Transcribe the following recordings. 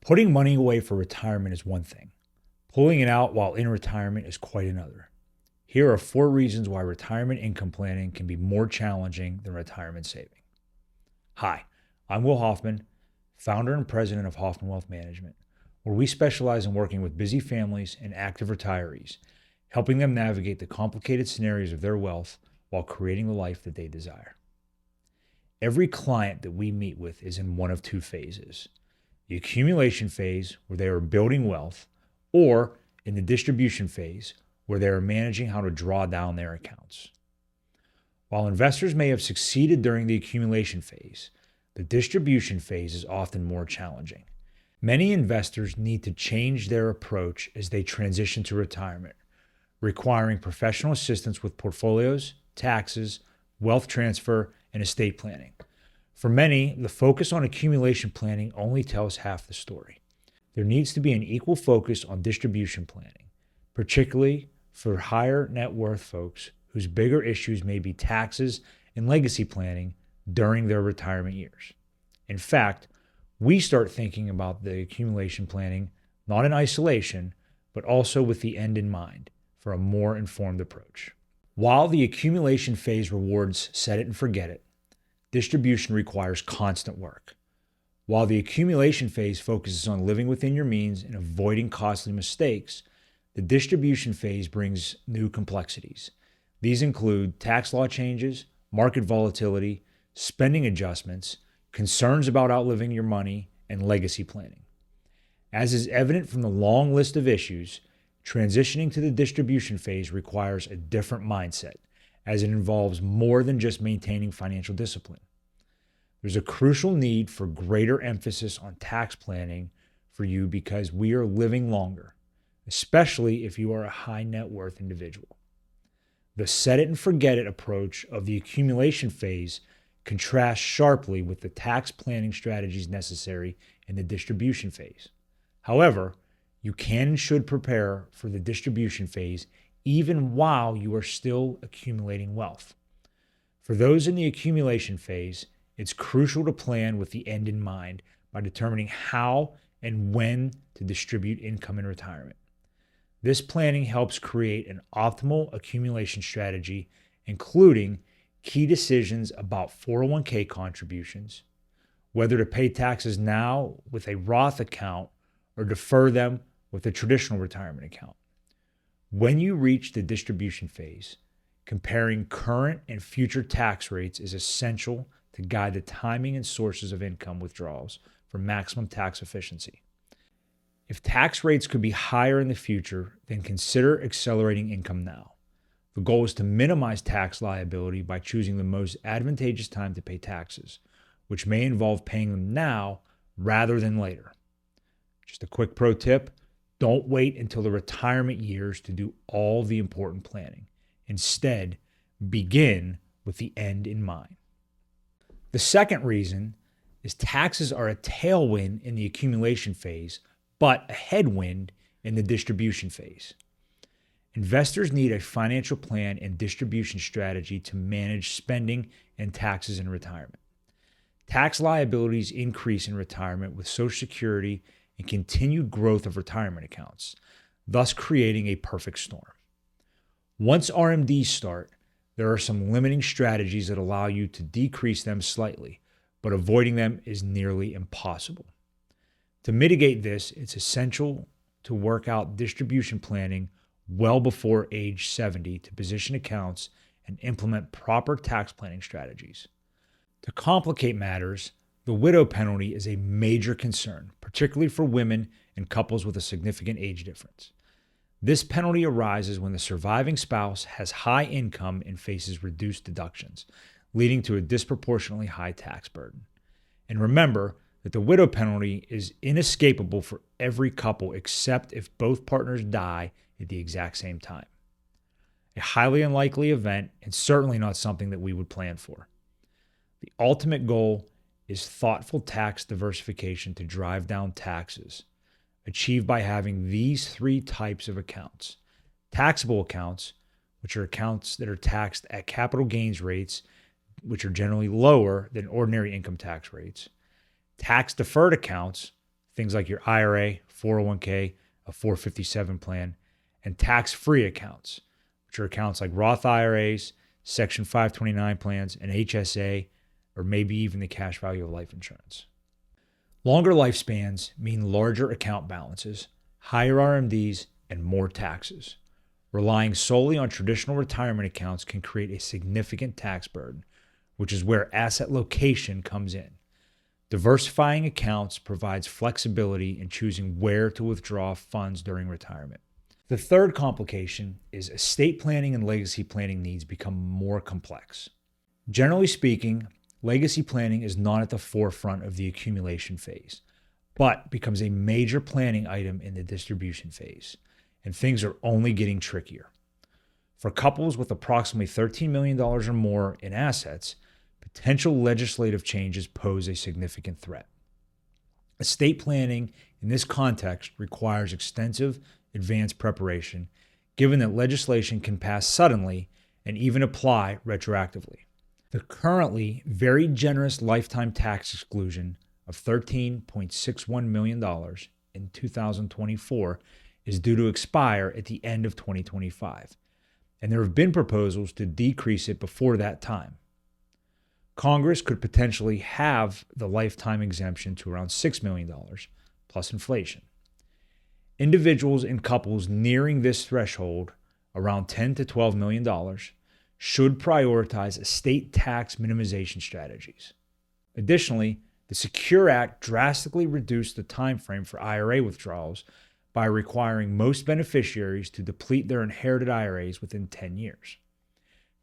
Putting money away for retirement is one thing. Pulling it out while in retirement is quite another. Here are 4 reasons why retirement income planning can be more challenging than retirement saving. Hi, I'm Will Hoffman, founder and president of Hoffman Wealth Management, where we specialize in working with busy families and active retirees, helping them navigate the complicated scenarios of their wealth while creating the life that they desire. Every client that we meet with is in one of 2 phases: the accumulation phase, where they are building wealth, or in the distribution phase, where they are managing how to draw down their accounts. While investors may have succeeded during the accumulation phase, the distribution phase is often more challenging. Many investors need to change their approach as they transition to retirement, requiring professional assistance with portfolios, taxes, wealth transfer, and estate planning. For many, the focus on accumulation planning only tells half the story. There needs to be an equal focus on distribution planning, particularly for higher net worth folks whose bigger issues may be taxes and legacy planning during their retirement years. In fact, we start thinking about the accumulation planning not in isolation, but also with the end in mind for a more informed approach. While the accumulation phase rewards set it and forget it, distribution requires constant work. While the accumulation phase focuses on living within your means and avoiding costly mistakes, the distribution phase brings new complexities. These include tax law changes, market volatility, spending adjustments, concerns about outliving your money, and legacy planning. As is evident from the long list of issues, transitioning to the distribution phase requires a different mindset, as it involves more than just maintaining financial discipline. There's a crucial need for greater emphasis on tax planning for you because we are living longer, especially if you are a high net worth individual. The set it and forget it approach of the accumulation phase contrasts sharply with the tax planning strategies necessary in the distribution phase. However, you can and should prepare for the distribution phase even while you are still accumulating wealth. For those in the accumulation phase, it's crucial to plan with the end in mind by determining how and when to distribute income in retirement. This planning helps create an optimal accumulation strategy, including key decisions about 401k contributions, whether to pay taxes now with a Roth account or defer them with a traditional retirement account. When you reach the distribution phase, comparing current and future tax rates is essential to guide the timing and sources of income withdrawals for maximum tax efficiency. If tax rates could be higher in the future, then consider accelerating income now. The goal is to minimize tax liability by choosing the most advantageous time to pay taxes, which may involve paying them now rather than later. Just a quick pro tip: don't wait until the retirement years to do all the important planning. Instead, begin with the end in mind. The second reason is taxes are a tailwind in the accumulation phase, but a headwind in the distribution phase. Investors need a financial plan and distribution strategy to manage spending and taxes in retirement. Tax liabilities increase in retirement with Social Security and continued growth of retirement accounts, thus creating a perfect storm. Once RMDs start, there are some limiting strategies that allow you to decrease them slightly, but avoiding them is nearly impossible. To mitigate this, it's essential to work out distribution planning well before age 70 to position accounts and implement proper tax planning strategies. To complicate matters, the widow penalty is a major concern, particularly for women and couples with a significant age difference. This penalty arises when the surviving spouse has high income and faces reduced deductions, leading to a disproportionately high tax burden. And remember that the widow penalty is inescapable for every couple except if both partners die at the exact same time. A highly unlikely event, and certainly not something that we would plan for. The ultimate goal is thoughtful tax diversification to drive down taxes, achieved by having these 3 types of accounts: taxable accounts, which are accounts that are taxed at capital gains rates, which are generally lower than ordinary income tax rates; tax deferred accounts, things like your IRA, 401k, a 457 plan, and tax-free accounts, which are accounts like Roth IRAs, Section 529 plans, and HSA, or maybe even the cash value of life insurance. Longer lifespans mean larger account balances, higher RMDs, and more taxes. Relying solely on traditional retirement accounts can create a significant tax burden, which is where asset location comes in. Diversifying accounts provides flexibility in choosing where to withdraw funds during retirement. The third complication is estate planning and legacy planning needs become more complex. Generally speaking, legacy planning is not at the forefront of the accumulation phase, but becomes a major planning item in the distribution phase, and things are only getting trickier. For couples with approximately $13 million or more in assets, potential legislative changes pose a significant threat. Estate planning in this context requires extensive advanced preparation, given that legislation can pass suddenly and even apply retroactively. The currently very generous lifetime tax exclusion of $13.61 million in 2024 is due to expire at the end of 2025, and there have been proposals to decrease it before that time. Congress could potentially have the lifetime exemption to around $6 million plus inflation. Individuals and couples nearing this threshold, around $10 to $12 million, should prioritize estate tax minimization strategies. Additionally, the Secure Act drastically reduced the time frame for IRA withdrawals by requiring most beneficiaries to deplete their inherited IRAs within 10 years.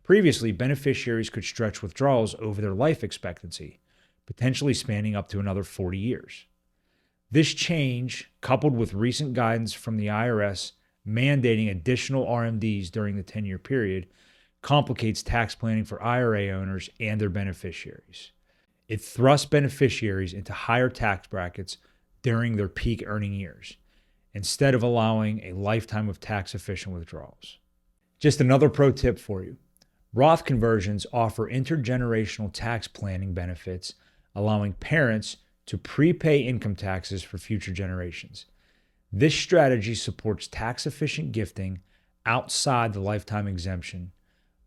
Previously, beneficiaries could stretch withdrawals over their life expectancy, potentially spanning up to another 40 years. This change, coupled with recent guidance from the IRS mandating additional RMDs during the 10-year period, complicates tax planning for IRA owners and their beneficiaries. It thrusts beneficiaries into higher tax brackets during their peak earning years, instead of allowing a lifetime of tax-efficient withdrawals. Just another pro tip for you. Roth conversions offer intergenerational tax planning benefits, allowing parents to prepay income taxes for future generations. This strategy supports tax-efficient gifting outside the lifetime exemption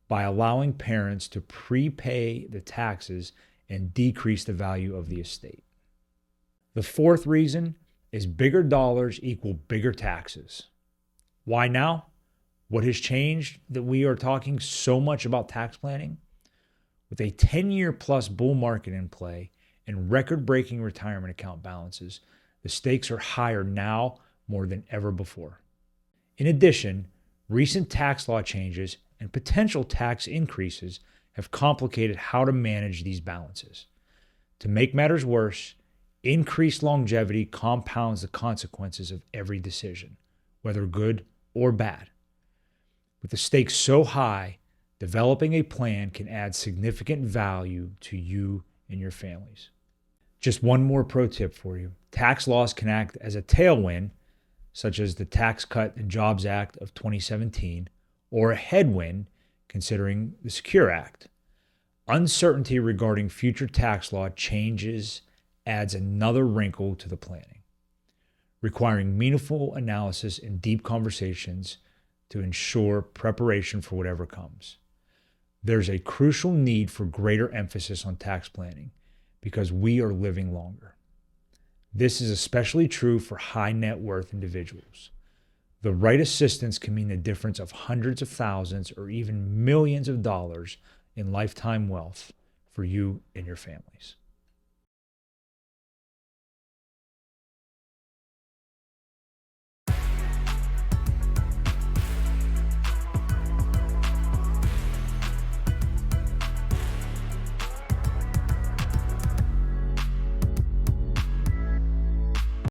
by allowing parents to prepay the taxes and decrease the value of the estate. The fourth reason is bigger dollars equal bigger taxes. Why now? What has changed that we are talking so much about tax planning? With a 10-year plus bull market in play and record-breaking retirement account balances, the stakes are higher now more than ever before. In addition, recent tax law changes and potential tax increases have complicated how to manage these balances. To make matters worse, increased longevity compounds the consequences of every decision, whether good or bad. With the stakes so high, developing a plan can add significant value to you and your families. Just one more pro tip for you. Tax laws can act as a tailwind, such as the Tax Cut and Jobs Act of 2017, or a headwind, considering the Secure Act. Uncertainty regarding future tax law changes adds another wrinkle to the planning, requiring meaningful analysis and deep conversations to ensure preparation for whatever comes. There's a crucial need for greater emphasis on tax planning because we are living longer. This is especially true for high net worth individuals. The right assistance can mean the difference of hundreds of thousands or even millions of dollars in lifetime wealth for you and your families.